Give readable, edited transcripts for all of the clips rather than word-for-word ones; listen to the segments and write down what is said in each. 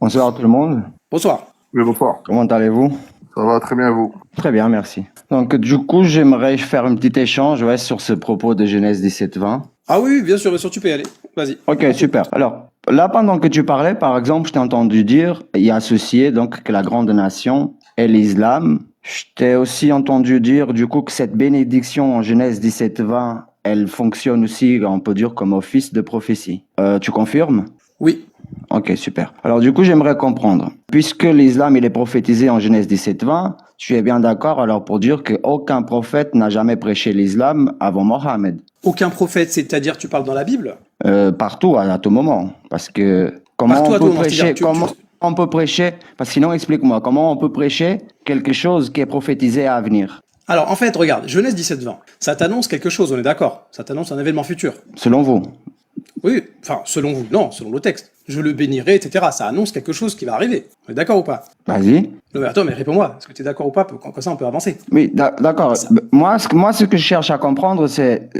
Bonsoir tout le monde. Bonsoir. Oui, bonsoir. Comment allez-vous? Ça va très bien, vous? Très bien, merci. Donc du coup, j'aimerais faire un petit échange sur ce propos de Genèse 17-20. Ah oui, bien sûr, tu peux y aller. Vas-y. Ok, super. Alors, là, pendant que tu parlais, par exemple, je t'ai entendu dire, y associer donc que la grande nation est l'islam. Je t'ai aussi entendu dire, du coup, que cette bénédiction en Genèse 17-20, elle fonctionne aussi, on peut dire, comme office de prophétie. Tu confirmes? Oui. Ok, super. Alors du coup, j'aimerais comprendre. Puisque l'islam, il est prophétisé en Genèse 17-20, tu es bien d'accord alors pour dire qu'aucun prophète n'a jamais prêché l'islam avant Mohammed? Aucun prophète, c'est-à-dire tu parles dans la Bible? Partout, à tout moment. Parce que comment Partout on à tout peut moment, prêcher, c'est-à-dire comment on peut prêcher, parce que sinon, explique-moi, comment on peut prêcher quelque chose qui est prophétisé à venir, Alors, en fait, regarde, Genèse 17-20, ça t'annonce quelque chose, on est d'accord? Ça t'annonce un événement futur. selon vous? Oui, enfin, selon vous, non, selon le texte. Je le bénirai, etc. Ça annonce quelque chose qui va arriver. On est d'accord ou pas? Vas-y. Non, mais attends, mais réponds-moi. Est-ce que tu es d'accord ou pas? Comme ça, on peut avancer. Oui, d'accord. Ça. Moi, ce que je cherche à comprendre, c'est...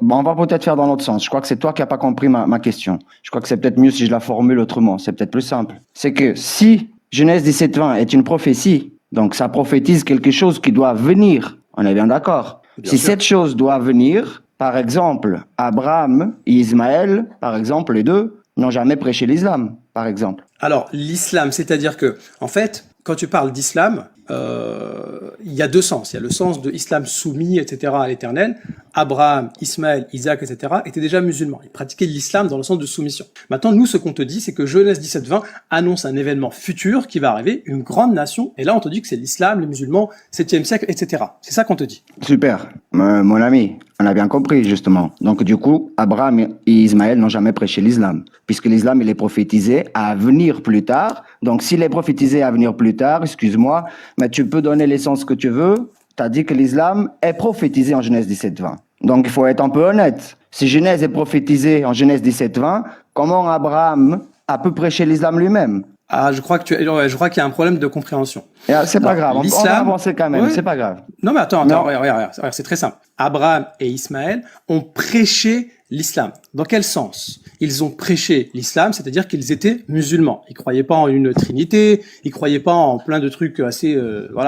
on va peut-être faire dans l'autre sens. Je crois que c'est toi qui n'as pas compris ma question. Je crois que c'est peut-être mieux si je la formule autrement. C'est peut-être plus simple. C'est que si Genèse 17-20 est une prophétie, donc ça prophétise quelque chose qui doit venir, on est bien d'accord. Bien Si sûr. cette chose doit venir, par exemple, Abraham et Ismaël, par exemple, les deux, n'ont jamais prêché l'islam, par exemple. Alors, l'islam, c'est-à-dire que, en fait, quand tu parles d'islam, il y a deux sens. Il y a le sens de islam soumis, etc., à l'éternel. Abraham, Ismaël, Isaac, etc., étaient déjà musulmans. Ils pratiquaient l'islam dans le sens de soumission. Maintenant, nous, ce qu'on te dit, c'est que Genèse 17-20 annonce un événement futur qui va arriver, une grande nation, et là, on te dit que c'est l'islam, les musulmans, 7e siècle, etc. C'est ça qu'on te dit. Super, mon ami, on a bien compris justement. Donc du coup, Abraham et Ismaël n'ont jamais prêché l'islam, puisque l'islam il est prophétisé à venir plus tard. Donc s'il est prophétisé à venir plus tard, excuse-moi, mais tu peux donner l'essence que tu veux. Tu as dit que l'islam est prophétisé en Genèse 17-20. Donc il faut être un peu honnête. Si Genèse est prophétisé en Genèse 17-20, comment Abraham a pu prêcher l'islam lui-même? Ah, je crois qu'il y a un problème de compréhension. C'est pas grave, on va avancer quand même, Ouais. c'est pas grave. Non, mais attends, Non. regarde, c'est très simple. Abraham et Ismaël ont prêché l'islam. Dans quel sens? Ils ont prêché l'islam, c'est-à-dire qu'ils étaient musulmans. Ils croyaient pas en une trinité, ils croyaient pas en plein de trucs assez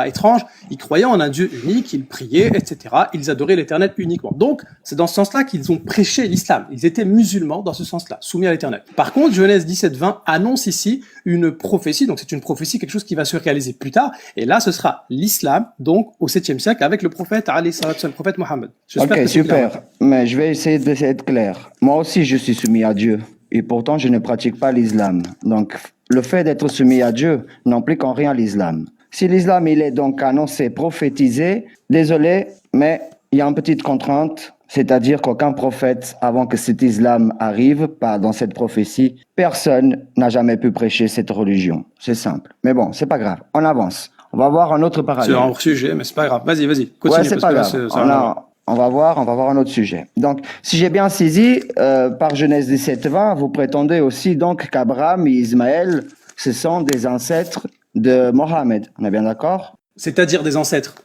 étranges. Ils croyaient en un Dieu unique, ils priaient, etc. Ils adoraient l'Éternel uniquement. Donc, c'est dans ce sens-là qu'ils ont prêché l'islam. Ils étaient musulmans dans ce sens-là, soumis à l'Éternel. Par contre, Genèse 17-20 annonce ici une prophétie. Donc, c'est une prophétie, quelque chose qui va se réaliser plus tard. Et là, ce sera l'islam, donc au 7e siècle, avec le prophète, le prophète Mohammed. Ok, super. Mais je vais essayer d'être clair. Moi aussi, je suis soumis à Dieu. Et pourtant, je ne pratique pas l'islam. Donc, le fait d'être soumis à Dieu n'implique en rien l'islam. Si l'islam, il est donc annoncé, prophétisé, désolé, mais il y a une petite contrainte, c'est-à-dire qu'aucun prophète, avant que cet islam arrive, pas dans cette prophétie, personne n'a jamais pu prêcher cette religion. C'est simple. Mais bon, c'est pas grave. On avance. On va voir un autre parallèle. C'est un hors-sujet, mais c'est pas grave. Vas-y, continue. Ouais, c'est pas grave. On va voir un autre sujet. Donc, si j'ai bien saisi, par Genèse 17-20, vous prétendez aussi donc qu'Abraham et Ismaël, ce sont des ancêtres de Mohammed. On est bien d'accord? C'est-à-dire des ancêtres.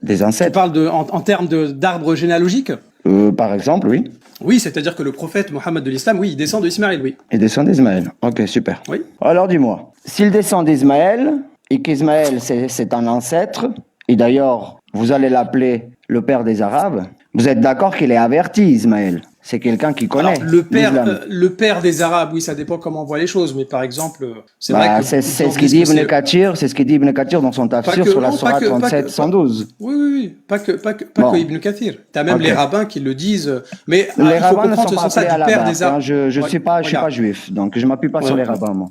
Des Tu ancêtres. parles en termes d'arbre généalogique? Par exemple, oui. Oui, c'est-à-dire que le prophète Mohammed de l'islam, oui, il descend d'Ismaël, oui. Il descend d'Ismaël. Ok, super. Oui. Alors, dis-moi, s'il descend d'Ismaël, et qu'Ismaël, c'est un ancêtre, et d'ailleurs, vous allez l'appeler le père des Arabes, vous êtes d'accord qu'il est averti, Ismaël? C'est quelqu'un qui connaît Alors, l'islam. le père des Arabes, oui, ça dépend comment on voit les choses, mais par exemple, c'est vrai que... C'est ce qu'il dit Ibn Kathir, c'est ce qu'il dit Ibn Kathir dans son tafsir sur la Sourate 37-112. Oui, pas que Ibn Kathir. T'as même les rabbins qui le disent, mais les il faut rabbins ne sont comprendre pas ce appelés sens-là à du la père barre, des Arabes. je suis pas juif, donc je m'appuie pas sur les rabbins, moi.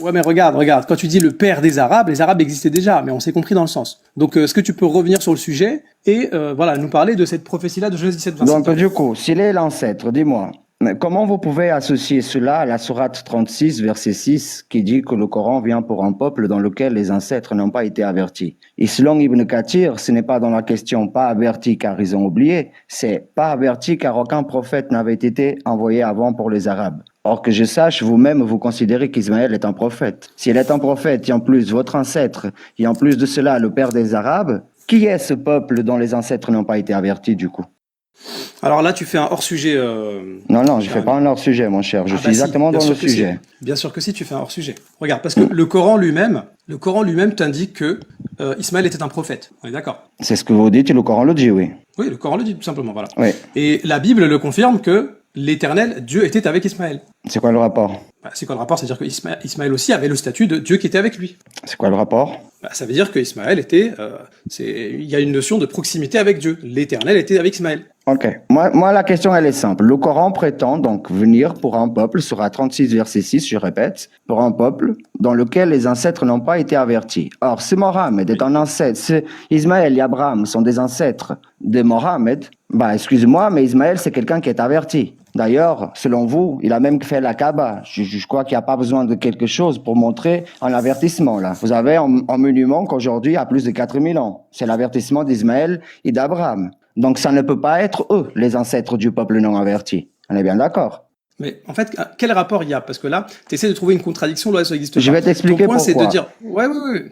Ouais, mais regarde, quand tu dis le père des Arabes, les Arabes existaient déjà, mais on s'est compris dans le sens. Donc, est-ce que tu peux revenir sur le sujet et nous parler de cette prophétie-là de Genèse 17-20? Donc, du coup, s'il est l'ancêtre, dis-moi, mais comment vous pouvez associer cela à la Sourate 36, verset 6, qui dit que le Coran vient pour un peuple dans lequel les ancêtres n'ont pas été avertis? Et selon Ibn Kathir, ce n'est pas dans la question pas avertis car ils ont oublié, c'est pas avertis car aucun prophète n'avait été envoyé avant pour les Arabes. Or que je sache, vous-même, vous considérez qu'Ismaël est un prophète. S'il est un prophète, et en plus votre ancêtre, et en plus de cela le père des Arabes, qui est ce peuple dont les ancêtres n'ont pas été avertis du coup? Alors là, tu fais un hors-sujet. Non, je fais pas un hors-sujet, mon cher. Je suis exactement dans le sujet. Bien sûr que si, tu fais un hors-sujet. Regarde, parce que le Coran lui-même t'indique que Ismaël était un prophète. On est d'accord? C'est ce que vous dites et le Coran le dit, oui. Oui, le Coran le dit tout simplement, voilà. Oui. Et la Bible le confirme que l'Éternel, Dieu, était avec Ismaël. C'est quoi le rapport? C'est quoi le rapport? C'est-à-dire que Ismaël aussi avait le statut de Dieu qui était avec lui. C'est quoi le rapport? Ça veut dire que Ismaël était... il y a une notion de proximité avec Dieu. L'Éternel était avec Ismaël. Ok. Moi, la question, elle est simple. Le Coran prétend donc venir pour un peuple, Sourate 36, verset 6, je répète, pour un peuple dans lequel les ancêtres n'ont pas été avertis. Or, si Mohammed est un ancêtre, si Ismaël et Abraham sont des ancêtres de Mohammed, excusez-moi, mais Ismaël, c'est quelqu'un qui est averti. D'ailleurs, selon vous, il a même fait la Kaaba. Je crois qu'il n'y a pas besoin de quelque chose pour montrer un avertissement, là. Vous avez un monument qu'aujourd'hui a plus de 4000 ans. C'est l'avertissement d'Ismaël et d'Abraham. Donc, ça ne peut pas être eux, les ancêtres du peuple non averti. On est bien d'accord? Mais en fait, quel rapport il y a? Parce que là, tu essaies de trouver une contradiction, là, ça existe pas. Je vais t'expliquer pourquoi. Ton point, c'est de dire... Ouais.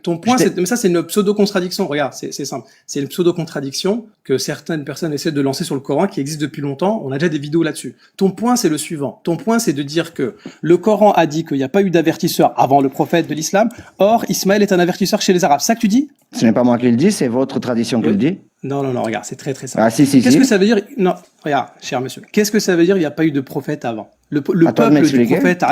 Ton point, mais ça, c'est une pseudo-contradiction. Regarde, c'est simple. C'est une pseudo-contradiction que certaines personnes essaient de lancer sur le Coran, qui existe depuis longtemps. On a déjà des vidéos là-dessus. Ton point, c'est le suivant. Ton point, c'est de dire que le Coran a dit qu'il n'y a pas eu d'avertisseur avant le prophète de l'islam. Or, Ismaël est un avertisseur chez les Arabes. C'est ça que tu dis? Ce n'est pas moi qui le dis, c'est votre tradition qui le dit. Non, regarde, c'est très très simple. Ah, si. Qu'est-ce que ça veut dire? Non, regarde, cher monsieur. Qu'est-ce que ça veut dire? Il n'y a pas eu de prophète avant. Le peuple du prophète.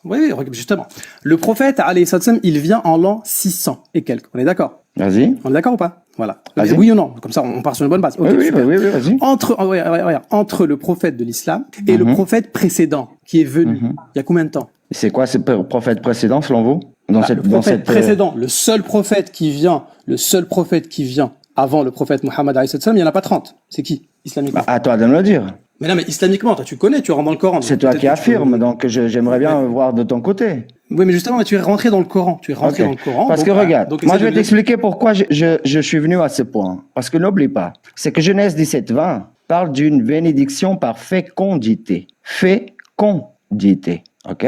Oui, justement. Le prophète, alayhi salam, il vient en l'an 600 et quelques. On est d'accord? Vas-y. On est d'accord ou pas? Voilà. Vas-y. Oui ou non? Comme ça, on part sur une bonne base. Okay, oui, vas-y. Entre le prophète de l'islam et le prophète précédent qui est venu, il y a combien de temps? C'est quoi ce prophète précédent, selon vous? Le prophète précédent, le seul prophète qui vient avant le prophète Mohammed, il n'y en a pas 30. C'est qui, islamiquement? À toi de me le dire. Mais non, mais islamiquement, toi, tu connais, tu rentres dans le Coran. C'est toi qui affirmes, donc j'aimerais bien voir de ton côté. Oui, mais justement, tu es rentré dans le Coran. Dans le Coran. Parce que regarde, moi je vais t'expliquer pourquoi je suis venu à ce point. Parce que n'oublie pas, c'est que Genèse 17-20 parle d'une bénédiction par fécondité. Fécondité. Ok?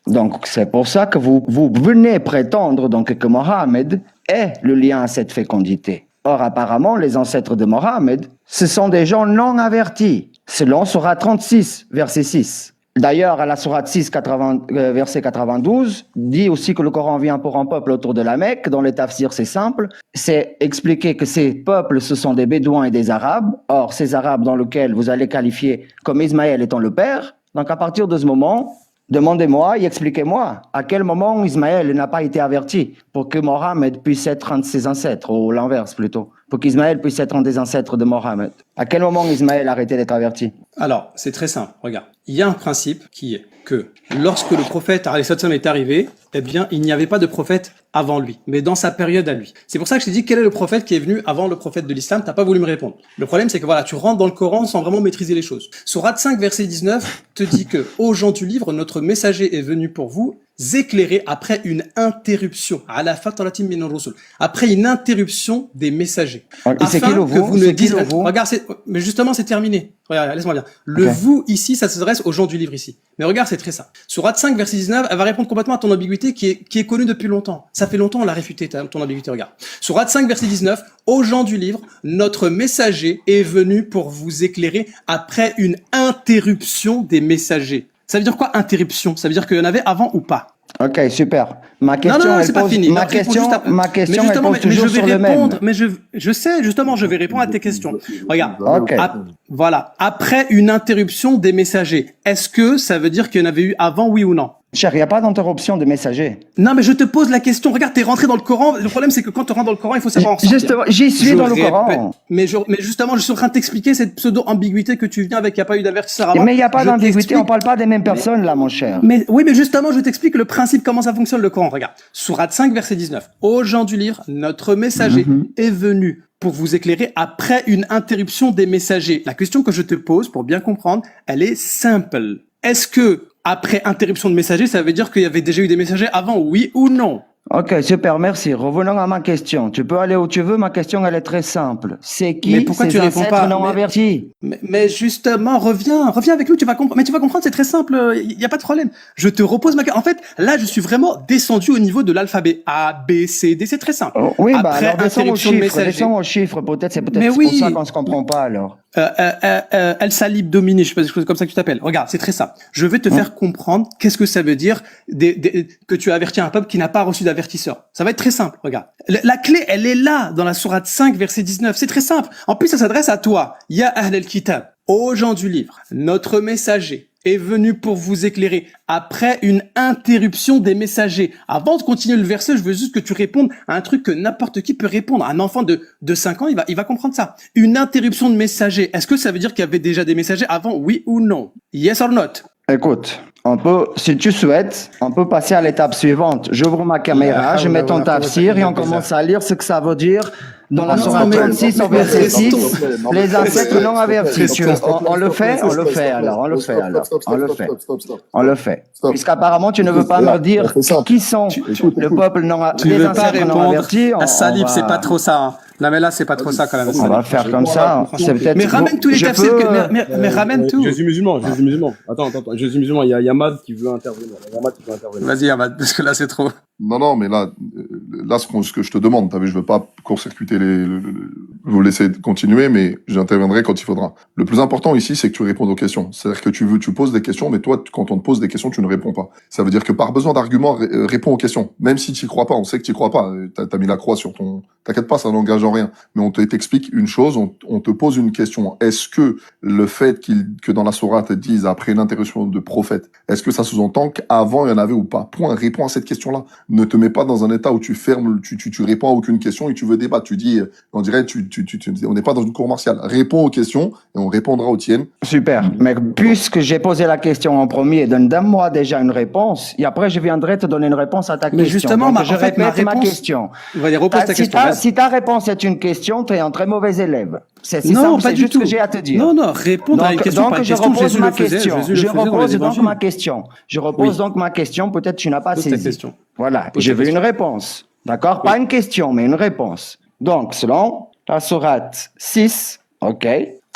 Donc c'est pour ça que vous venez prétendre donc que Mohammed est le lien à cette fécondité. Or, apparemment, les ancêtres de Mohammed, ce sont des gens non avertis, selon Sourate 36, verset 6. D'ailleurs, à la Sourate 6, verset 92, dit aussi que le Coran vient pour un peuple autour de la Mecque. Dans le tafsir, c'est simple. C'est expliquer que ces peuples, ce sont des Bédouins et des Arabes. Or, ces Arabes dans lesquels vous allez qualifier comme Ismaël étant le père. Donc, à partir de ce moment, demandez-moi et expliquez-moi à quel moment Ismaël n'a pas été averti pour que Mohammed puisse être un de ses ancêtres, ou l'inverse plutôt, pour qu'Ismaël puisse être un des ancêtres de Mohammed. À quel moment Ismaël a arrêté d'être averti? Alors, c'est très simple. Regarde, il y a un principe qui est que lorsque le prophète alayhi salam est arrivé, eh bien, il n'y avait pas de prophète avant lui, mais dans sa période à lui. C'est pour ça que je t'ai dit quel est le prophète qui est venu avant le prophète de l'islam. T'as pas voulu me répondre. Le problème, c'est que voilà, tu rentres dans le Coran sans vraiment maîtriser les choses. Sourate 5, verset 19, te dit que ô gens du livre, notre messager est venu pour vous éclairer après une interruption. Après une interruption des messagers. C'est qui le vous? Que vous ne dites, regarde, mais justement, c'est terminé. Regarde, laisse-moi bien. Le vous ici, ça s'adresse aux gens du livre ici. Mais regarde, c'est très simple. Sourate 5, verset 19, elle va répondre complètement à ton ambiguïté qui est connue depuis longtemps. Ça fait longtemps, on l'a réfuté, ton ambiguïté, regarde. Sourate 5, verset 19, aux gens du livre, notre messager est venu pour vous éclairer après une interruption des messagers. Ça veut dire quoi, interruption? Ça veut dire qu'il y en avait avant ou pas? Ok, super. Ma question, non, c'est pas fini. Ma question, elle pose toujours sur le même. Mais je sais, justement, je vais répondre à tes questions. Regarde. Okay. Voilà. Après une interruption des messagers, est-ce que ça veut dire qu'il y en avait eu avant, oui ou non? Cher, il n'y a pas d'interruption de messager. Non, mais je te pose la question. Regarde, t'es rentré dans le Coran. Le problème, c'est que quand tu rentres dans le Coran, il faut savoir en sortir. Justement, j'y suis dans le Coran. Mais justement, je suis en train de t'expliquer cette pseudo-ambiguïté que tu viens avec. Il n'y a pas eu d'avertisseur avant. Mais il n'y a pas d'ambiguïté. On parle pas des mêmes personnes, là, mon cher. Mais justement, je t'explique le principe, comment ça fonctionne le Coran. Regarde. Sourate 5, verset 19. Aux gens du livre, notre messager est venu pour vous éclairer après une interruption des messagers. La question que je te pose, pour bien comprendre, elle est simple. Est-ce que, après interruption de messager, ça veut dire qu'il y avait déjà eu des messagers avant, oui ou non? Ok, super, merci. Revenons à ma question. Tu peux aller où tu veux, ma question elle est très simple. C'est Mais qui pourquoi ces tu réponds ancêtres pas? non avertis? Mais justement, reviens avec nous, tu vas comprendre. Mais tu vas comprendre, c'est très simple, il y a pas de problème. Je te repose ma question. En fait, là, je suis vraiment descendu au niveau de l'alphabet A, B, C, D, c'est très simple. Oh, oui, bah Après alors interruption de messager. descends aux chiffres, c'est Mais peut-être pour ça oui, qu'on se comprend pas alors. El Salib Domini, je sais pas si c'est comme ça que tu t'appelles. Regarde, c'est très simple. Je vais te faire comprendre qu'est-ce que ça veut dire que tu as averti un peuple qui n'a pas reçu d'avertisseur. Ça va être très simple, regarde. La clé, elle est là, dans la sourate 5, verset 19. C'est très simple. En plus, ça s'adresse à toi. Ya Ahl al-Kitab. Aux gens du livre, notre messager est venu pour vous éclairer après une interruption des messagers. Avant de continuer le verset, je veux juste que tu répondes à un truc que n'importe qui peut répondre. Un enfant de 5 ans, il va comprendre ça. Une interruption de messager. Est-ce que ça veut dire qu'il y avait déjà des messagers avant? Oui ou non? Yes or not? Écoute, si tu souhaites, on peut passer à l'étape suivante. J'ouvre ma caméra, je mets ton tafsir et on commence à lire ce que ça veut dire dans la Non, sourate mais- 36 au verset mais- 6. Non, mais- Les ancêtres non avertis. Stop, stop, stop, On le stop, fait, stop, on le stop, fait stop, alors, on le stop, fait stop, alors, stop, on le stop, fait. stop, stop. On le fait. Stop. Puisqu'apparemment, tu ne veux pas Voilà, me dire c'est simple. qui sont le peuple Tu les veux pas ancêtres non répondre avertis. à Salib, va- c'est pas trop ça. Hein. Non mais là, c'est pas trop ça quand même. On Salib. va faire comme ça. C'est peut-être. Mais ramène tous les Je tafsirs, peux, mais ramène tout. Je suis musulman. Attends, je suis musulman. Il y a Yamad qui veut intervenir. Vas-y, Ahmad, parce que là, c'est trop. Non, mais là, ce que je te demande, t'as vu, je veux pas court-circuiter vous laisser continuer, mais j'interviendrai quand il faudra. Le plus important ici, c'est que tu répondes aux questions. C'est-à-dire que tu poses des questions, mais toi, quand on te pose des questions, tu ne réponds pas. Ça veut dire que par besoin d'arguments, réponds aux questions. Même si tu y crois pas, on sait que tu y crois pas. T'as mis la croix sur ton, t'inquiète pas, ça n'engage en rien. Mais on t'explique une chose, on te pose une question. Est-ce que le fait que dans la sourate dise après une interruption de prophète, est-ce que ça sous-entend qu'avant il y en avait ou pas? Point. Réponds à cette question-là. Ne te mets pas dans un état où tu fermes, tu réponds à aucune question et tu veux débattre. Tu dis, on dirait, on n'est pas dans une cour martiale. Réponds aux questions et on répondra aux tiennes. Super. Mais puisque j'ai posé la question en premier, donne-moi déjà une réponse et après je viendrai te donner une réponse à ta Mais question. justement, Donc, en fait, ma répète ma réponse- question. Vas-y, repose ta question. vas-y. Si ta réponse est une question, tu es un très mauvais élève. C'est Non, simple, pas c'est du juste tout. ce que j'ai à te dire. Non, répondre à une question par une je question. repose Jésus ma le faisait. question. Jésus le Je faisait dans les repose donc évangiles. ma question. Je repose Oui. donc ma question. Peut-être tu n'as pas Pose ta saisi. question. Voilà. Pose Je ta veux question. une réponse. D'accord? Pas une question, mais une réponse. Donc, selon la sourate 6, ok,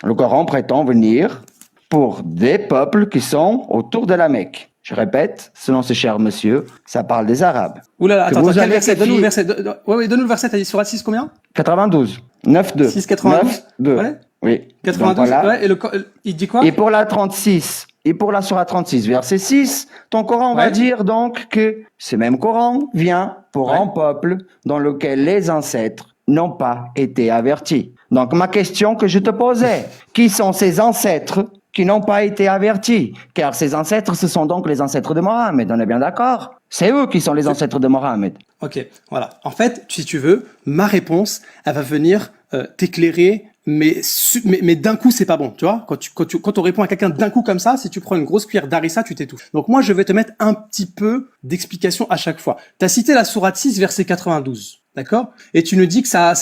le Coran prétend venir pour des peuples qui sont autour de la Mecque. Je répète, selon ce cher monsieur, ça parle des Arabes. Oula, là, Que attends, vous quel allez verset? Donne-nous le qualifier- verset. Ouais, donne-nous le verset. T'as dit sur 6 combien? 92. 9-2. 6,92. 9-2. Ouais. Oui. 92. Donc, voilà. Ouais, et il dit quoi? Et pour la 36, et pour la sourate 36, verset 6, ton Coran va Ouais. dire donc que ce même Coran vient pour Ouais. un peuple dans lequel les ancêtres n'ont pas été avertis. Donc ma question que je te posais, qui sont ces ancêtres qui n'ont pas été avertis? Car ces ancêtres, ce sont donc les ancêtres de Mohammed, on est bien d'accord? C'est eux qui sont les ancêtres de Mohammed. Ok, voilà. En fait, si tu veux, ma réponse, elle va venir t'éclairer, mais d'un coup, c'est pas bon, tu vois. Quand on répond à quelqu'un d'un coup comme ça, si tu prends une grosse cuillère d'harissa, tu t'étouffes. Donc moi, je vais te mettre un petit peu d'explication à chaque fois. Tu as cité la sourate 6, verset 92, d'accord? Et tu nous dis que ça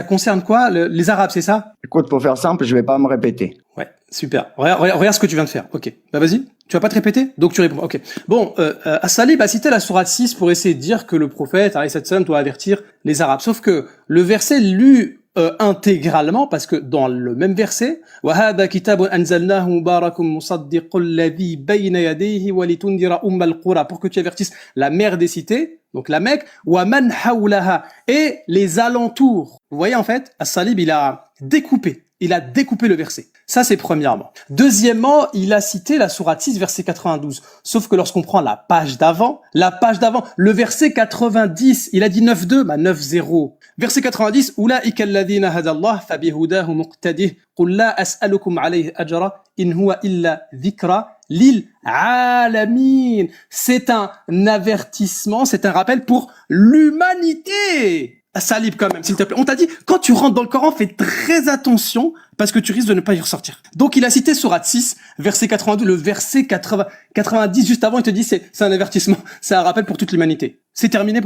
concerne quoi? Les Arabes, c'est ça? Écoute, pour faire simple, je vais pas me répéter. Ouais, super. Regarde ce que tu viens de faire. Ok, bah vas-y. Tu vas pas te répéter? Donc tu réponds. Ok. Bon, As-Salib a cité la sourate 6 pour essayer de dire que le prophète, alayhi salam, doit avertir les Arabes. Sauf que le verset lu intégralement, parce que dans le même verset, وَهَذَا كِتَابٌ أَنزَلْنَاهُ مُبَارَكٌ مُصَدِّقُ الَّذِي بَيْنَ يَدَيْهِ وَلِتُنْذِرَ أُمَّ الْقُرَى, pour que tu avertisses la mère des cités, donc la Mecque, وَمَنْ حَوْلَهَا, et les alentours. Vous voyez, en fait, As-Salib, il a découpé le verset. Ça, c'est premièrement. Deuxièmement, il a cité la sourate 6, verset 92. Sauf que lorsqu'on prend la page d'avant, le verset 90, il a dit 9.2, bah 9.0. Verset 90, أُولَٰئِكَ الَّذِينَ هَدَى اللَّهُ فَبِهُدَاهُ مُقْتَدِهِ قُلْ لَا أَسْأَلُكُمْ عَلَيْهِ أَجْرًا إِنْ هُوَ إِلَّا ذِكْرَى لِلْعَالَمِينَ. C'est un avertissement, c'est un rappel pour l'humanité. Salib quand même, s'il te plaît. On t'a dit, quand tu rentres dans le Coran, fais très attention parce que tu risques de ne pas y ressortir. Donc, il a cité sourate 6, verset 82, le verset 90, juste avant, il te dit, c'est un avertissement. C'est un rappel pour toute l'humanité. C'est terminé,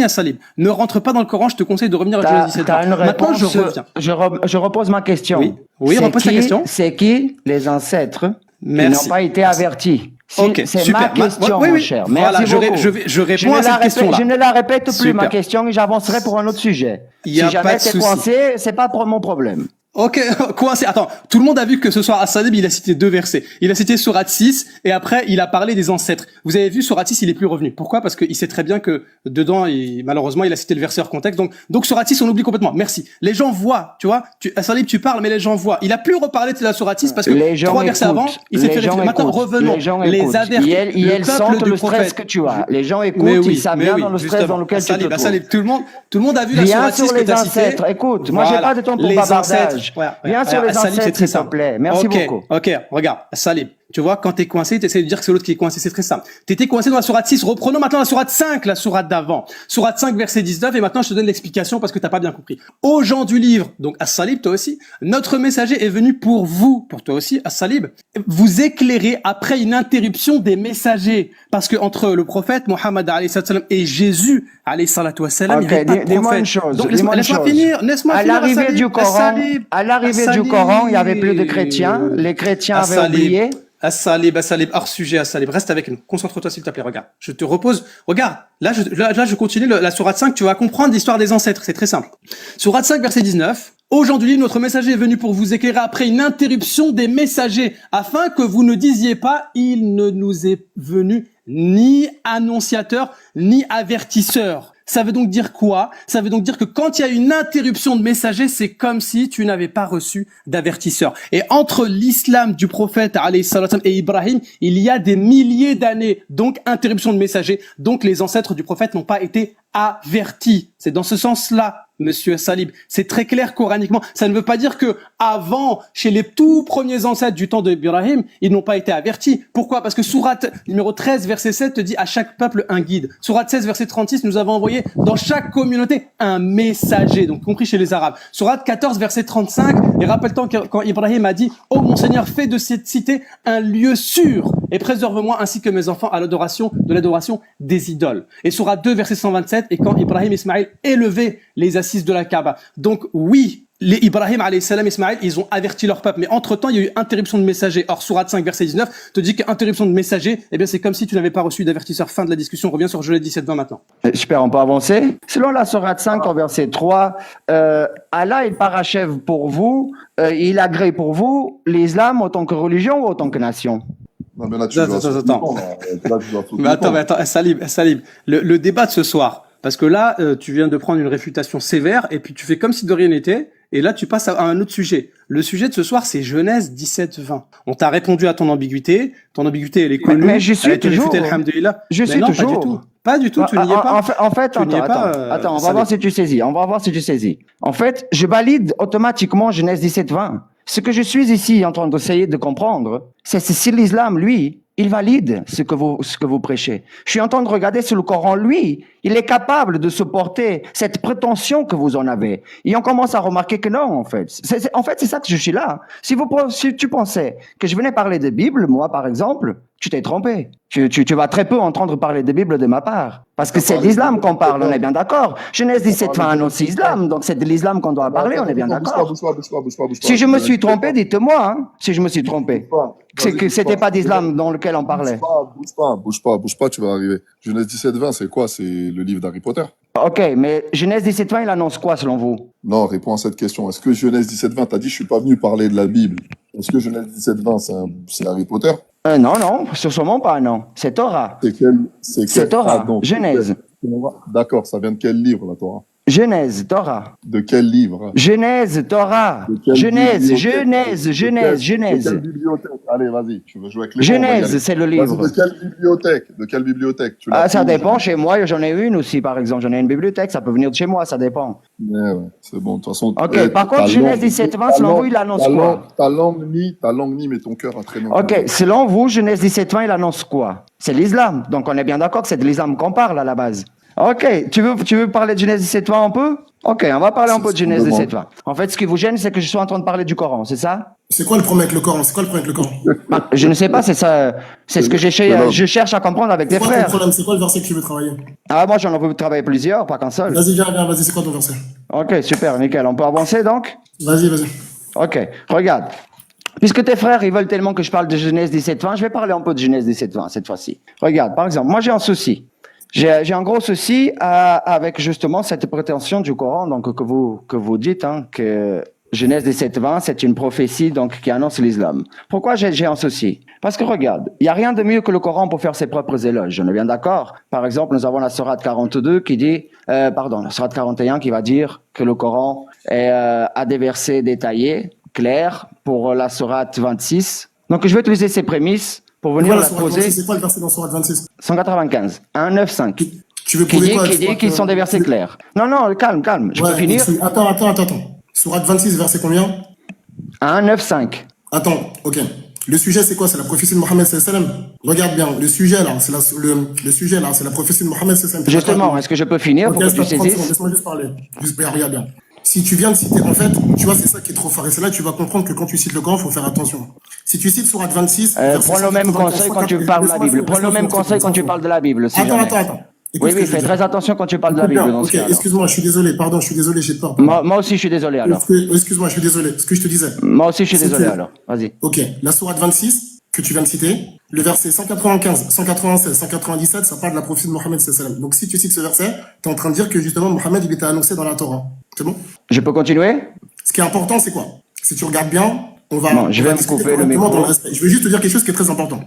Salib. Ne rentre pas dans le Coran, je te conseille de revenir à Genèse 17. T'as une Maintenant, réponse, je reviens. je repose ma question. Oui, repose ta question. C'est qui les ancêtres qui Merci. n'ont pas été avertis? C'est ma question, oui, mon oui. cher. Voilà, Merci beaucoup. je réponds à cette question-là. Je ne la répète plus, Super. ma question, et j'avancerai pour un autre sujet. Il y a Si pas jamais de t'es souci. coincé, c'est pas pour mon problème. Ok, coincé. Attends, tout le monde a vu que ce soir, As-Salib, il a cité 2 versets. Il a cité Sourate 6, et après, il a parlé des ancêtres. Vous avez vu, Sourate 6, il est plus revenu. Pourquoi? Parce qu'il sait très bien que dedans, malheureusement, il a cité le verset hors contexte. Donc Sourate 6, on oublie complètement. Merci. Les gens voient, tu vois. As-Salib, tu parles, mais les gens voient. Il a plus reparlé de la Sourate 6 parce que Les gens 3 versets écoutent. avant, il s'est Les fait gens réfléchir. Maintenant, écoutent. revenons. Les gens Les écoutent. avertis. Ils Le sentent peuple du le stress prophète. que tu as. Les gens écoutent, Mais oui, ils savent mais bien oui, dans le stress justement. dans lequel tu te As-Salib, trouves. As-Salib, tout le monde a vu la Viens Sourate 6 sur que les tu as cité. ancêtres. Écoute, moi, j'ai Voilà. pas de temps pour Les bavardage. ancêtres. Ouais, Viens sur les As-Salib, c'est ancêtres, très s'il te simple. plaît. Merci beaucoup. Ok, regarde, Salib. Tu vois, quand t'es coincé, t'essaies de dire que c'est l'autre qui est coincé, c'est très simple. T'étais coincé dans la sourate 6, reprenons maintenant la sourate 5, la sourate d'avant. Sourate 5, verset 19, et maintenant je te donne l'explication parce que t'as pas bien compris. Aux gens du livre, donc As-Salib, toi aussi, notre messager est venu pour vous, pour toi aussi, As-Salib, vous éclairer après une interruption des messagers. Parce que entre le prophète, Mohammed alayhi salam, et Jésus, alayhi salatu wassalam, il n'y avait pas de dis-moi prophète. une chose. Donc dis-moi une laisse-moi chose. finir, laisse-moi À finir, l'arrivée As-Salib, du Coran, As-Salib, à l'arrivée du As-Salib. Coran, il y avait plus de chrétiens. Les chrétiens avaient As-Salib. oublié. As-Salib, hors sujet, As-Salib. Reste avec nous. Concentre-toi, s'il te plaît. Regarde. Je te repose. Regarde. Là, je continue la sourate 5. Tu vas comprendre l'histoire des ancêtres. C'est très simple. Sourate 5, verset 19. Au jour du livre, notre messager est venu pour vous éclairer après une interruption des messagers, afin que vous ne disiez pas, il ne nous est venu ni annonciateur, ni avertisseur. Ça veut donc dire quoi? Ça veut donc dire que quand il y a une interruption de messager, c'est comme si tu n'avais pas reçu d'avertisseur. Et entre l'islam du prophète alayhi salam et Ibrahim, il y a des milliers d'années. Donc interruption de messager. Donc les ancêtres du prophète n'ont pas été avertis. C'est dans ce sens-là, Monsieur Salib. C'est très clair coraniquement. Ça ne veut pas dire que avant, chez les tout premiers ancêtres du temps d'Ibrahim, ils n'ont pas été avertis. Pourquoi? Parce que sourate numéro 13, verset 7 te dit à chaque peuple un guide. Sourate 16, verset 36, nous avons envoyé dans chaque communauté un messager, donc compris chez les Arabes. Sourate 14, verset 35, et rappelle-toi quand Ibrahim a dit, ô mon Seigneur, fais de cette cité un lieu sûr et préserve-moi ainsi que mes enfants à l'adoration des idoles. Et sourate 2, verset 127, et quand Ibrahim et Ismaël élevaient les assises de la Kaaba. Donc oui, les Ibrahim alayhi salam et Ismaël, ils ont averti leur peuple, mais entre-temps, il y a eu interruption de messager. Or, sourate 5, verset 19, te dit qu'interruption de messager, eh bien, c'est comme si tu n'avais pas reçu d'avertisseur. Fin de la discussion. On revient sur Genèse 17-20 maintenant. Super, on peut avancer. Selon la sourate 5, en verset 3, Allah, il parachève pour vous, il agrée pour vous l'islam autant que religion ou autant que nation. Non, mais là, tu dois Attends. Mais attends, Salib. Le débat de ce soir, parce que là, tu viens de prendre une réfutation sévère, et puis tu fais comme si de rien n'était, et là, tu passes à un autre sujet. Le sujet de ce soir, c'est Genèse 17-20. On t'a répondu à ton ambiguïté, elle est connue. Mais j'y suis toujours. Je suis toujours. Pas du tout, tu n'y es pas. En fait, attends, on va voir si tu saisis. En fait, je valide automatiquement Genèse 17-20. Ce que je suis ici en train d'essayer de comprendre, c'est si l'islam, lui, il valide ce que vous prêchez. Je suis en train de regarder sur le Coran, lui, il est capable de supporter cette prétention que vous en avez. Et on commence à remarquer que non, en fait. C'est ça que je suis là. Si tu pensais que je venais parler de Bible, moi, par exemple, tu t'es trompé. Tu vas très peu entendre parler de Bible de ma part. Parce que c'est de l'islam qu'on parle, on est bien d'accord. Genèse 17 annonce l'islam, donc c'est de l'islam qu'on doit parler, on est bien d'accord. Si je me suis trompé, dites-moi, hein, si je me suis trompé. C'est que c'était pas d'islam dans lequel on parlait. Bouge pas, tu vas arriver. Genèse 17-20, c'est quoi? C'est le livre d'Harry Potter. Ok, mais Genèse 17-20, il annonce quoi selon vous? Non, réponds à cette question. Est-ce que Genèse 17-20, t'as dit je suis pas venu parler de la Bible. Est-ce que Genèse 17-20, c'est Harry Potter? Non, sûrement pas, non. C'est Torah. C'est Torah, Genèse. D'accord, ça vient de quel livre, la Torah? Genèse, Torah. De quel livre? Genèse, Torah. Genèse. De quelle bibliothèque? Allez, vas-y, tu veux jouer avec les Genèse, c'est le livre. De quelle bibliothèque? Ça dépend, chez moi, j'en ai une aussi, par exemple. J'en ai une bibliothèque, ça peut venir de chez moi, ça dépend. Ouais, c'est bon, de toute façon. Ok, par contre, Genèse 17-20, selon vous, il annonce quoi? Ta langue nie, mais ton cœur a très longtemps. Ok, selon vous, Genèse 17-20, il annonce quoi? C'est l'islam. Donc, on est bien d'accord que c'est de l'islam qu'on parle à la base. Ok, tu veux parler de Genèse 17-20 un peu? Ok, on va parler un peu de Genèse 17-20. En fait, ce qui vous gêne, c'est que je suis en train de parler du Coran, c'est ça? C'est quoi le problème avec le Coran? Je ne sais pas, c'est ça. C'est ce que je cherche à comprendre avec des frères. C'est quoi le verset que tu veux travailler? Moi, j'en veux travailler plusieurs, pas qu'un seul. Vas-y, viens, c'est quoi ton verset? Ok, super, nickel. On peut avancer donc? Vas-y. Ok, regarde. Puisque tes frères, ils veulent tellement que je parle de Genèse 17-20, je vais parler un peu de Genèse 17-20 cette fois-ci. Regarde, par exemple, moi j'ai un souci. J'ai un gros souci avec justement cette prétention du Coran, donc que vous dites, hein, que Genèse 17-20, c'est une prophétie donc qui annonce l'islam. Pourquoi j'ai un souci? Parce que regarde, il y a rien de mieux que le Coran pour faire ses propres éloges. On est bien d'accord? Par exemple, nous avons la sourate 42 qui dit, la sourate 41 qui va dire que le Coran a des versets détaillés, clairs, pour la sourate 26. Donc je vais utiliser ces prémices pour venir Voilà, la sourate poser. 26, c'est quoi le verset dans sourate 26? 195, 1, 9, 5. Tu veux Qui prouver dit, quoi? qu'ils sont des versets clairs. Non, calme, je peux finir? Attends. Sourate 26, verset combien? 1, 9, 5. Attends, ok. Le sujet, c'est quoi? C'est la prophétie de Mohammed sallallahu alayhi wa sallam. Regarde bien, le sujet là, c'est la prophétie de Mohammed sallallahu alayhi wa sallam. Justement, est-ce que je peux finir Ok, pour que tu stop, 30 secondes, saisisses? laisse-moi juste parler. Regarde bien. Si tu viens de citer, en fait, tu vois, c'est ça qui est trop fort. Et c'est là que tu vas comprendre que quand tu cites le Coran, il faut faire attention. Si tu cites sourate 26, Prends le même conseil quand tu parles de la Bible. Prends le même conseil quand tu parles de la Bible. Si jamais. Attends. Écoute Oui, ce que je veux fais dire. très attention quand tu parles de la Bible dans ce Ok, cas. excuse-moi, je suis désolé, pardon, je suis désolé, j'ai peur. Moi aussi, je suis désolé alors. Excuse-moi, je suis désolé. Ce que je te disais. Moi aussi, je suis désolé C'était- alors. Vas-y. Ok, la sourate 26, que tu viens de citer, le verset 195, 196, 197, ça parle de la prophétie de Mohammed sallallahu alayhi wa sallam. Donc si tu cites ce verset, tu es en train de dire que justement Mohammed, il était annoncé dans la Torah. C'est bon? Je peux continuer? Ce qui est important, c'est quoi? Si tu regardes bien, on va. Non, je on vais va me discuter couper le correctement micro. dans le respect. Je veux juste te dire quelque chose qui est très important.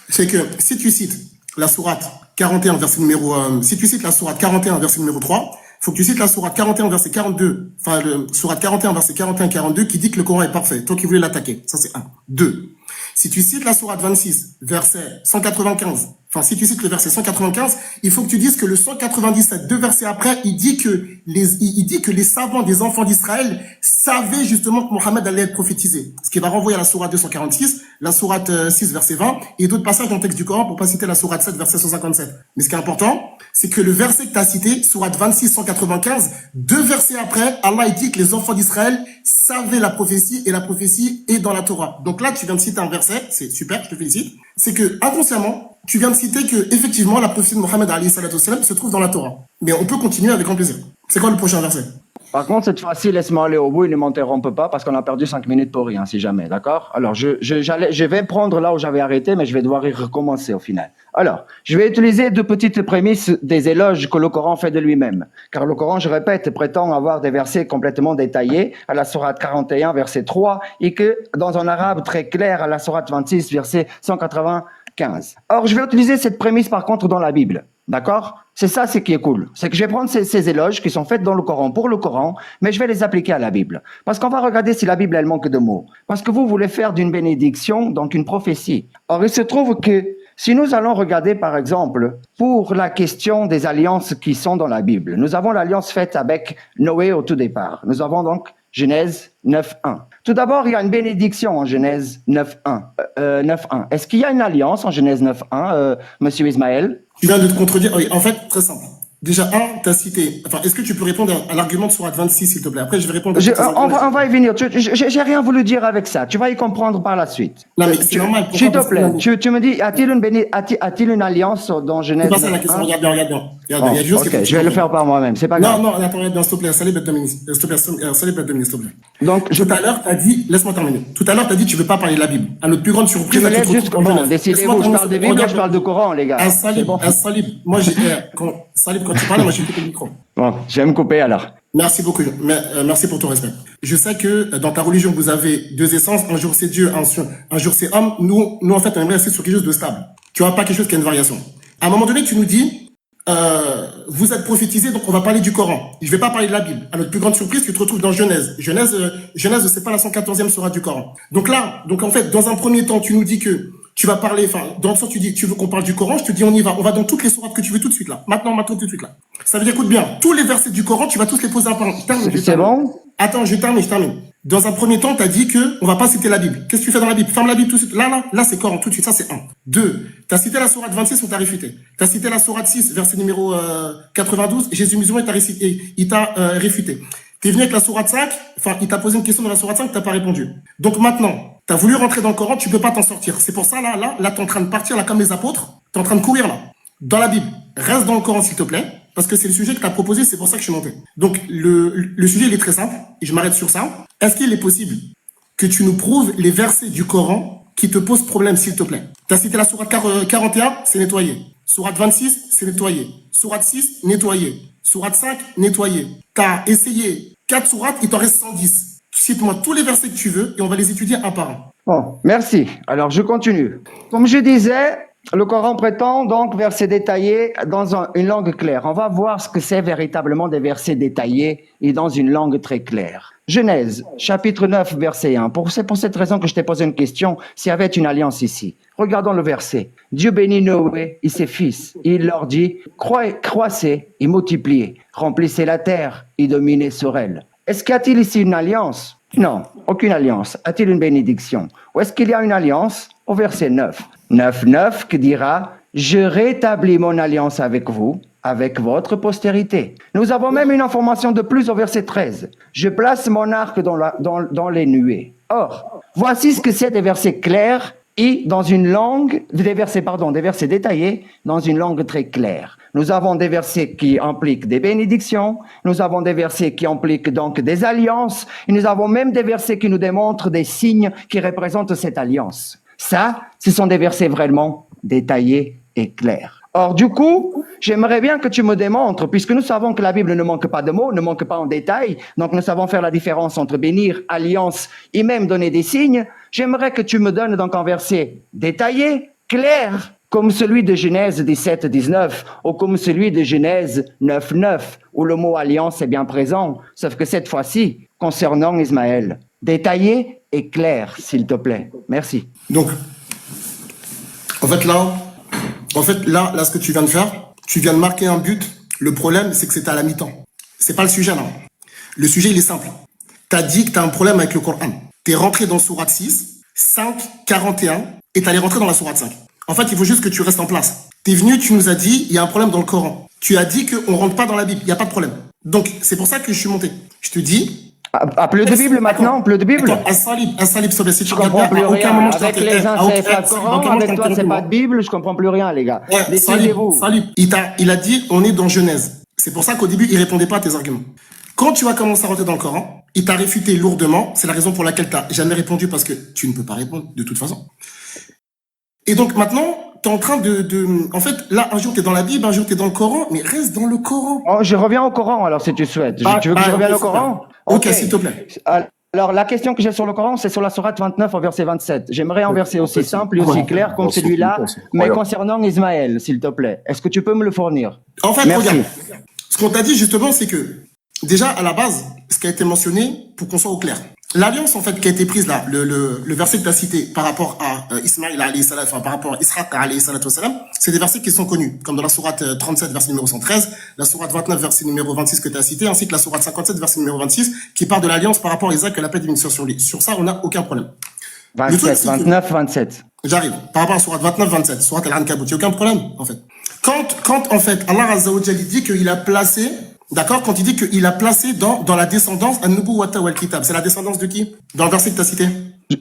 C'est que si tu cites la sourate 41, verset numéro, si tu cites la sourate 41, verset numéro 3, faut que tu cites la sourate 41, verset 42, enfin, sourate 41, verset 41, 42, qui dit que le Coran est parfait. Toi qui voulais l'attaquer. Ça, c'est un. Deux. Si tu cites la sourate 26, verset 195, enfin, si tu cites le verset 195, il faut que tu dises que le 197, deux versets après, il dit que les savants des enfants d'Israël savaient justement que Mohammed allait être prophétisé. Ce qui va renvoyer à la sourate 246, la sourate 6, verset 20, et d'autres passages dans le texte du Coran pour pas citer la sourate 7, verset 157. Mais ce qui est important, c'est que le verset que tu as cité, sourate 26, 195, deux versets après, Allah il dit que les enfants d'Israël savaient la prophétie, et la prophétie est dans la Torah. Donc là, tu viens de citer un verset, c'est super, je te félicite. C'est que, inconsciemment, tu viens de citer que, effectivement, la prophétie de Mohammed alayhi salatu wassalam se trouve dans la Torah. Mais on peut continuer avec grand plaisir. C'est quoi le prochain verset? Par contre, cette fois-ci, laisse-moi aller au bout, il ne m'interrompt pas parce qu'on a perdu 5 minutes pour rien, si jamais, d'accord? Alors, je vais prendre là où j'avais arrêté, mais je vais devoir y recommencer au final. Alors, je vais utiliser deux petites prémices des éloges que le Coran fait de lui-même. Car le Coran, je répète, prétend avoir des versets complètement détaillés à la sourate 41, verset 3, et que dans un arabe très clair à la sourate 26, verset 195. Or, je vais utiliser cette prémisse par contre dans la Bible. D'accord? C'est ça, c'est qui est cool. C'est que je vais prendre ces éloges qui sont faits dans le Coran pour le Coran, mais je vais les appliquer à la Bible. Parce qu'on va regarder si la Bible, elle manque de mots. Parce que vous voulez faire d'une bénédiction, donc une prophétie. Or, il se trouve que si nous allons regarder, par exemple, pour la question des alliances qui sont dans la Bible, nous avons l'alliance faite avec Noé au tout départ. Nous avons donc Genèse 9.1. Tout d'abord, il y a une bénédiction en Genèse 9.1. 9.1. Est-ce qu'il y a une alliance en Genèse 9.1, Monsieur Ismaël? Tu viens de te contredire. Oui, en fait, très simple. Déjà, t'as cité. Enfin, est-ce que tu peux répondre à l'argument de sourate 26, s'il te plaît? Après, je vais répondre à On va y venir. J'ai rien voulu dire avec ça. Tu vas y comprendre par la suite. Non, mais c'est normal. S'il te plaît, tu me dis, a-t-il une alliance dans Genèse C'est pas ça la question. 9.1? Regarde bien. Il y a des choses Ok, je vais le faire par moi-même. C'est pas grave. Non, attends, regarde bien, s'il te plaît. Salib et Dominique. S'il te plaît, Salib et Dominique, s'il te plaît. Donc, Tout à l'heure, t'as dit, laisse-moi terminer. Tout à l'heure, t'as dit, tu veux pas parler de la Bible. À notre plus grande surprise, tu me là, laisses te juste retrouves dans comprendre. Genèse. Décidez-vous, je parle de Bible, Regarde, je parle de Coran, les gars. C'est bon. Salib, moi, Salib, quand tu parlais, moi, j'ai coupé le micro. Bon, je vais me couper alors. Merci beaucoup. Merci pour ton respect. Je sais que dans ta religion, vous avez deux essences. Un jour c'est Dieu, un jour c'est homme. Nous, en fait, on aimerait rester sur quelque chose de stable. Tu vois, pas quelque chose qui a une variation. À un moment donné, tu nous dis, vous êtes prophétisé, donc on va parler du Coran. Je vais pas parler de la Bible. À notre plus grande surprise, tu te retrouves dans Genèse. Genèse, c'est pas la 114e sourate du Coran. Donc là, en fait, dans un premier temps, tu nous dis que tu vas parler, enfin, dans le sens, tu dis, tu veux qu'on parle du Coran, je te dis, on y va. On va dans toutes les sourates que tu veux tout de suite, là. Maintenant, tout de suite, là. Ça veut dire, écoute bien, tous les versets du Coran, tu vas tous les poser à part. C'est bon? Attends, je termine. Dans un premier temps, t'as dit que on va pas citer la Bible. Qu'est-ce que tu fais dans la Bible? Ferme la Bible tout de suite. Là, c'est Coran, tout de suite. Ça, c'est un. Deux. T'as cité la sourate 26, on t'a réfuté. T'as cité la sourate 6, verset numéro 92. Jésus musulman, il t'a réfuté. T'es venu avec la sourate 5, enfin, il t'a posé une question dans la sourate 5, t'as pas répondu. Donc maintenant, t'as voulu rentrer dans le Coran, tu peux pas t'en sortir. C'est pour ça, là, t'es en train de partir, là, comme les apôtres. T'es en train de courir, là. Dans la Bible. Reste dans le Coran, s'il te plaît. Parce que c'est le sujet que t'as proposé, c'est pour ça que je suis monté. Donc, le sujet, il est très simple. Et je m'arrête sur ça. Est-ce qu'il est possible que tu nous prouves les versets du Coran qui te posent problème, s'il te plaît. Tu as cité la sourate 41, c'est nettoyé. Sourate 26, c'est nettoyé. Sourate 6, nettoyé. Sourate 5, nettoyé. Tu as essayé 4 sourates, il t'en reste 110. Cite-moi tous les versets que tu veux et on va les étudier un par un. Bon, merci. Alors, je continue. Comme je disais, le Coran prétend donc versets détaillés dans une langue claire. On va voir ce que c'est véritablement des versets détaillés et dans une langue très claire. Genèse, chapitre 9, verset 1. C'est pour cette raison que je t'ai posé une question, s'il y avait une alliance ici. Regardons le verset. Dieu bénit Noé et ses fils. Il leur dit, croissez et multipliez, remplissez la terre et dominez sur elle. Est-ce qu'il y a-t-il ici une alliance? Non, aucune alliance. A-t-il une bénédiction? Ou est-ce qu'il y a une alliance? Au verset 9. 9 qui dira, je rétablis mon alliance avec vous, avec votre postérité. Nous avons même une information de plus au verset 13. Je place mon arc dans les nuées. Or, voici ce que c'est des versets clairs et dans une langue, des versets détaillés dans une langue très claire. Nous avons des versets qui impliquent des bénédictions, nous avons des versets qui impliquent donc des alliances, et nous avons même des versets qui nous démontrent des signes qui représentent cette alliance. Ça, ce sont des versets vraiment détaillés et clairs. Or, du coup, j'aimerais bien que tu me démontres, puisque nous savons que la Bible ne manque pas de mots, ne manque pas en détail, donc nous savons faire la différence entre bénir, alliance et même donner des signes. J'aimerais que tu me donnes donc un verset détaillé, clair, comme celui de Genèse 17, 19, ou comme celui de Genèse 9, 9, où le mot alliance est bien présent, sauf que cette fois-ci, concernant Ismaël. Détaillé et clair, s'il te plaît. Merci. Donc, en fait, là, ce que tu viens de faire, tu viens de marquer un but. Le problème, c'est que c'était à la mi-temps. C'est pas le sujet, là. Le sujet, il est simple. T'as dit que t'as un problème avec le Coran. T'es rentré dans Sourate 6, 5, 41, et t'allais rentrer dans la Sourate 5. En fait, il faut juste que tu restes en place. T'es venu, tu nous as dit, il y a un problème dans le Coran. Tu as dit qu'on rentre pas dans la Bible, il n'y a pas de problème. Donc, c'est pour ça que je suis monté. Je te dis... Plus de Bible maintenant, plus de Bible. Un salib, s'il te plaît. Si tu Je comprends plus rien. Avec les uns, c'est pas le Coran, avec toi, c'est pas de Bible, je comprends plus rien, les gars. Décidez-vous. Salib. Il a dit, on est dans Genèse. C'est pour ça qu'au début, il répondait pas à tes arguments. Quand tu as commencé à rentrer dans le Coran, il t'a réfuté lourdement. C'est la raison pour laquelle t'as jamais répondu, parce que tu ne peux pas répondre de toute façon. Et donc maintenant, t'es en train en fait, là, un jour t'es dans la Bible, un jour t'es dans le Coran, mais reste dans le Coran. Oh, je reviens au Coran, alors, si tu souhaites. Tu veux que je revienne au Coran? Ok, s'il te plaît. Alors, la question que j'ai sur le Coran, c'est sur la sourate 29 au verset 27. J'aimerais un verset aussi simple et aussi clair comme celui-là, mais concernant Ismaël, s'il te plaît. Est-ce que tu peux me le fournir? En fait, merci. Regarde, ce qu'on t'a dit justement, c'est que, déjà, à la base, ce qui a été mentionné, pour qu'on soit au clair, l'alliance, en fait, qui a été prise là, le verset que tu as cité par rapport à Ismaël alayhi salam, enfin, par rapport à Israq alayhi salatu salam, c'est des versets qui sont connus, comme dans la sourate 37, verset numéro 113, la sourate 29, verset numéro 26 que tu as cité, ainsi que la sourate 57, verset numéro 26, qui parle de l'alliance par rapport à Isaac et la paix divine sur lui. Sur ça, on n'a aucun problème. 27, 29, 27. J'arrive. Par rapport à sourate 29, 27, sourate Al-Ankabut, il n'y a aucun problème, en fait. Quand, en fait, Allah Azza wa Jalla dit qu'il a placé, d'accord, quand il dit qu'il a placé dans la descendance An-Nubuwata wal Kitab, c'est la descendance de qui? Dans le verset que tu as cité?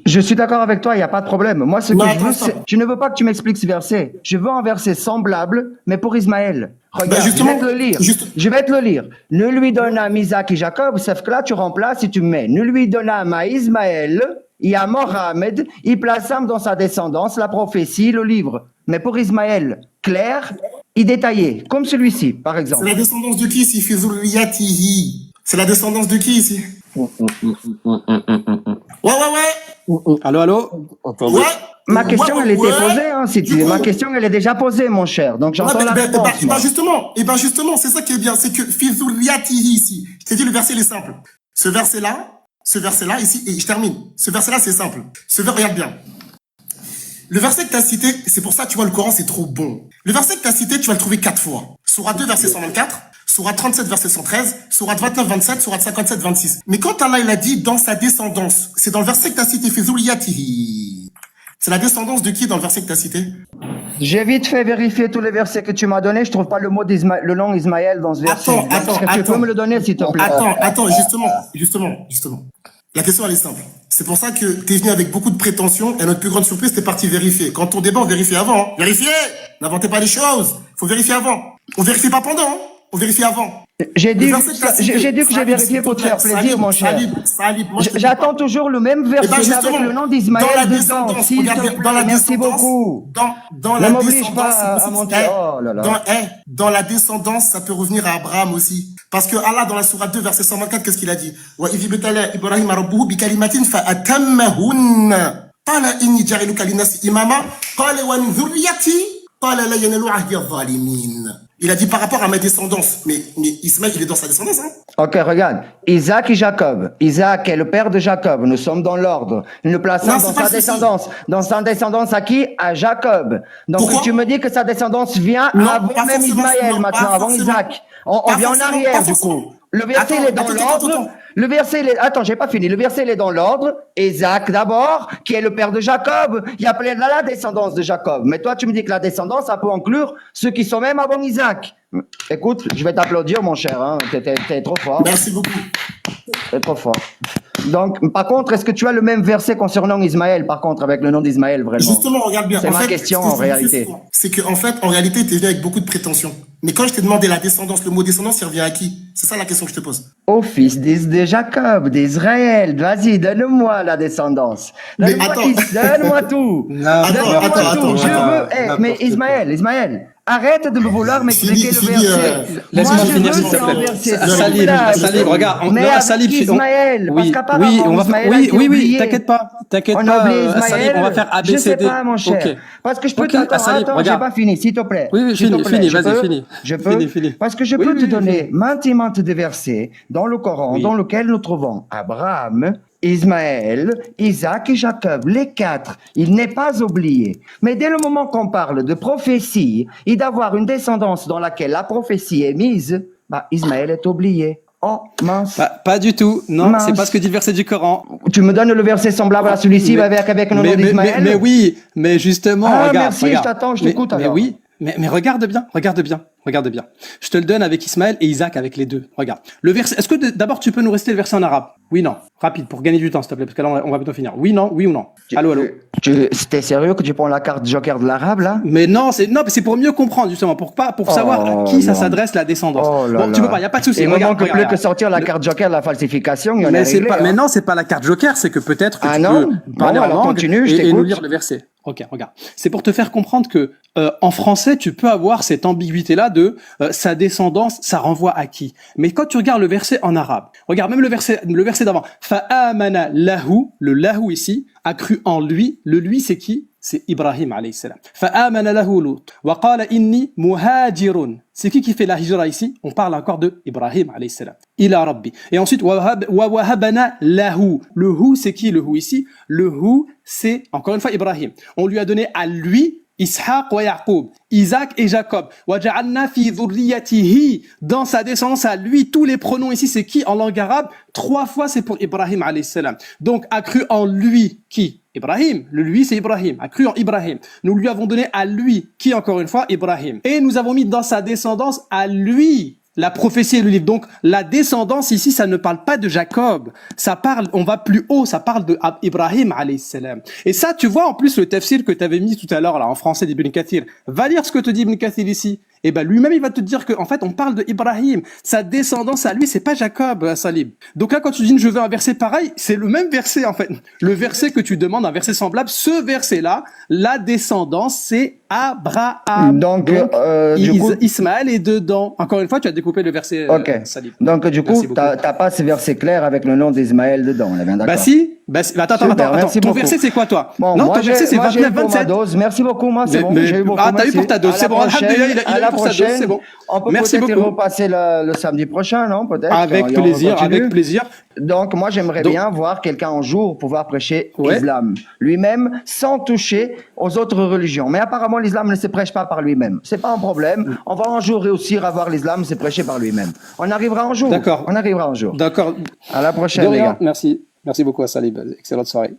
Je suis d'accord avec toi, il n'y a pas de problème. Moi, ce que Non, je veux, attends. tu ne veux pas que tu m'expliques ce verset. Je veux un verset semblable, mais pour Ismaël. Regarde, justement, je vais te le lire. juste- Je vais te le lire. Ne lui donnâmes Isaac et Jacob, sauf que là, tu remplaces et tu mets. Ne lui donnâmes à Ismaël et à Mohamed, il plaçâmes dans sa descendance la prophétie, le livre. Mais pour Ismaël, clair et détaillé, comme celui-ci, par exemple. C'est la descendance de qui ici? Fi zurriyatihi. C'est la descendance de qui ici? Ouais. Allô? Ouais. Ma question, elle était Ouais. posée, hein, si tu... Du coup- Ma question, elle est déjà posée, mon cher. Donc, j'entends la réponse. moi. Justement, c'est ça qui est bien, c'est que fi zurriyatihi ici. Je t'ai dit, le verset, il est simple. Ce verset-là, ici, et je termine. Ce verset-là, c'est simple. Regarde bien. Le verset que tu as cité, c'est pour ça, tu vois, le Coran, c'est trop bon. Le verset que tu as cité, tu vas le trouver 4 fois. Sourate 2, verset 124, Sourate 37, verset 113, Sourate 29, 27, Sourate 57, 26. Mais quand Allah, il a dit dans sa descendance, c'est dans le verset que tu as cité, fi zurriyatihi. C'est la descendance de qui dans le verset que tu as cité? J'ai vite fait vérifier tous les versets que tu m'as donnés. Je trouve pas le mot le nom Ismaël dans ce verset. Est-ce que tu peux me le donner, s'il te plaît? Attends, justement. La question, elle est simple. C'est pour ça que t'es venu avec beaucoup de prétentions et notre plus grande surprise, t'es parti vérifier. Quand on débat, on vérifie avant. Hein. Vérifiez! N'inventez pas les choses. Faut vérifier avant. On vérifie pas pendant, hein. On vérifie avant. J'ai dit, Le verset que t'as cité, j'ai dit que j'ai Salib, vérifié s'il pour te te faire plaît, plaisir, mon cher. Salib, moi je te dis J'attends pas. toujours le même verset, Eh ben mais justement, avec le nom dans d'Ismaël la dedans, descendance, s'il te regarde bien, plaît. dans la Merci descendance, beaucoup. dans Ne la m'oblige descendance, pas c'est à possible. monter. Oh là là. Dans la descendance, ça peut revenir à Abraham aussi. Parce que Allah, dans la sourate 2, verset 124, qu'est-ce qu'il a dit? Wa idh ibtala Ibrahima rabbuhu bi kalimatin fa atammahunna. Qala inni ja'iluka linnasi imama. Qala wa min dhurriyyati. Qala la yanalu ahdi adh-dhalimin. Il a dit par rapport à ma descendance. Mais Ismaël, il est dans sa descendance, hein? Ok, regarde. Isaac et Jacob. Isaac est le père de Jacob. Nous sommes dans l'ordre. Nous le plaçons Non, dans c'est pas sa le souci. descendance. Dans sa descendance à qui? À Jacob. Donc Pourquoi? tu me dis que sa descendance vient Non, avant pas même forcément, Ismaël non, maintenant, pas avant forcément. Isaac. On Pas vient en forcément, arrière pas du forcément. coup. Le verset, il est dans Attends. l'ordre. Le verset, il est... Attends, j'ai pas fini. Le verset, il est dans l'ordre. Isaac d'abord, qui est le père de Jacob. Il y a plein de la descendance de Jacob. Mais toi, tu me dis que la descendance, ça peut inclure ceux qui sont même avant Isaac. Écoute, je vais t'applaudir, mon cher. Hein. T'es trop fort. Merci beaucoup. T'es trop fort. Donc, par contre, est-ce que tu as le même verset concernant Ismaël, par contre, avec le nom d'Ismaël, vraiment? Justement, regarde bien. C'est ma question, ce que en je réalité. disais, c'est que, en fait, en réalité, t'es venu avec beaucoup de prétentions. Mais quand je t'ai demandé la descendance, le mot descendance, il revient à qui? C'est ça la question que je te pose. Au fils de Jacob, d'Israël, vas-y, donne-moi la descendance. Mais Donne-moi tout. Non, Donne-moi attends, tout. Je attends, veux. Eh, mais n'importe Ismaël, arrête de me vouloir m'expliquer le Fini, verset. Laisse-moi Moi, je finir, veux s'il te ton plaît. verset. Salib, S'il regarde. Mais non, avec Salib, Ismaël, parce oui, qu'apparemment, oui, on va Ismaël faire, a oui, été oui, oublié. t'inquiète pas, On a oublié Salib, Ismaël. on va faire Je sais ABCD. pas, mon cher. Ok. Parce que je peux Ok, te... Salib, Attends, j'ai regarde. pas fini, s'il te plaît. Oui, S'il te plaît, fini, je vas-y, peux- fini. Je peux. Fini. Parce que je Oui, peux oui, te oui, donner fini. maintes et maintes de versets dans le Coran, Oui. dans lequel nous trouvons Abraham, Ismaël, Isaac et Jacob, les quatre. Il n'est pas oublié. Mais dès le moment qu'on parle de prophétie et d'avoir une descendance dans laquelle la prophétie est mise, bah, Ismaël est oublié. Oh, mince. Pas du tout. Non, Mince. c'est pas ce que dit le verset du Coran. Tu me donnes le verset semblable à celui-ci Mais- avec le nom d'Ismaël? mais oui, mais justement, Ah, regarde. merci, regarde. je t'attends, je Mais- t'écoute Mais alors. oui, mais regarde bien. Je te le donne avec Ismaël et Isaac avec les deux. Regarde. Le verset. Est-ce que d'abord tu peux nous rester le verset en arabe? Oui, non. Rapide pour gagner du temps, s'il te plaît, parce que là on va bientôt finir. Oui, non, oui ou non. Allô. T'es sérieux que tu prends la carte joker de l'arabe, là? Mais non, mais c'est pour mieux comprendre justement, pour savoir à qui ça non. s'adresse la descendance. Oh là Bon, tu là. peux pas, y a pas de souci. Il me Regarde, manque plus regarde. que sortir la carte joker de la falsification, il y en a Mais c'est réglé, pas, hein. mais non, c'est pas la carte joker, c'est que peut-être que Ah tu non? peux parler Bon, en alors langue continue, je et nous t'écoute. lire le verset. Ok, regarde. C'est pour te faire comprendre que en français, tu peux avoir cette ambiguïté-là de sa descendance, ça renvoie à qui. Mais quand tu regardes le verset en arabe, regarde même le verset d'avant. Fa'amana lahu, le lahu ici, a cru en lui. Le lui, c'est qui? C'est Ibrahim alayhi salam. Fa'amana lahu Lut. Wa qala inni muhajirun. C'est qui fait la hijra ici? On parle encore de Ibrahim alayhi salam. Ila Rabbi. Et ensuite, wa wahabana lahu. Le hu, c'est qui le hu ici? Le hu, c'est encore une fois Ibrahim. On lui a donné à lui Ishaq wa Yaqub, Isaac et Jacob. Wa ja'alna fi dhurriyyatihi, dans sa descendance à lui, tous les pronoms ici, c'est qui en langue arabe? 3 fois, c'est pour Ibrahim alayhi salam. Donc, a cru en lui, qui? Ibrahim. Le lui, c'est Ibrahim. A cru en Ibrahim. Nous lui avons donné à lui, qui encore une fois? Ibrahim. Et nous avons mis dans sa descendance à lui la prophétie et le livre. Donc, la descendance ici, ça ne parle pas de Jacob. Ça parle, on va plus haut, ça parle de Ibrahim alayhi salam. Et ça, tu vois, en plus, le tafsir que tu avais mis tout à l'heure, là, en français d'Ibn Kathir. Va lire ce que te dit Ibn Kathir ici. Et ben, lui-même, il va te dire que, en fait, on parle de Ibrahim. Sa descendance à lui, c'est pas Jacob, Salib. Donc là, quand tu dis, je veux un verset pareil, c'est le même verset, en fait. Le verset que tu demandes, un verset semblable, ce verset-là, la descendance, c'est Abraham. Donc, du coup- Ismaël est dedans. Encore une fois, tu as découpé le verset Ok. Salib. Donc, du coup, Merci beaucoup. t'as pas ce verset clair avec le nom d'Ismaël dedans, on est bien d'accord? Bah si, attends, Super, merci ton beaucoup. verset c'est quoi toi? Bon, Non, moi, ton verset c'est moi, j'ai eu 29, pour ma 27. dose. Merci beaucoup, moi, c'est bon. Mais- J'ai eu beaucoup, ah, t'as eu merci. pour ta dose, À c'est la bon, prochaine, alhamdoulilah, il a à eu la pour sa dose, prochaine. c'est bon. On peut Merci peut-être beaucoup. repasser le samedi prochain, non? Peut-être. Avec Et on plaisir, continue. avec plaisir. Donc, moi, j'aimerais Donc- bien voir quelqu'un un jour pouvoir prêcher Ouais. l'islam lui-même sans toucher aux autres religions. Mais apparemment, l'islam ne se prêche pas par lui-même. C'est pas un problème. On va un jour réussir à voir l'islam se prêcher par lui-même. On arrivera un jour. D'accord. On arrivera un jour. D'accord. À la De prochaine, les rien, gars. merci. Merci beaucoup à Salib. Excellente soirée.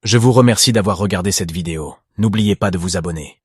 Je vous remercie d'avoir regardé cette vidéo. N'oubliez pas de vous abonner.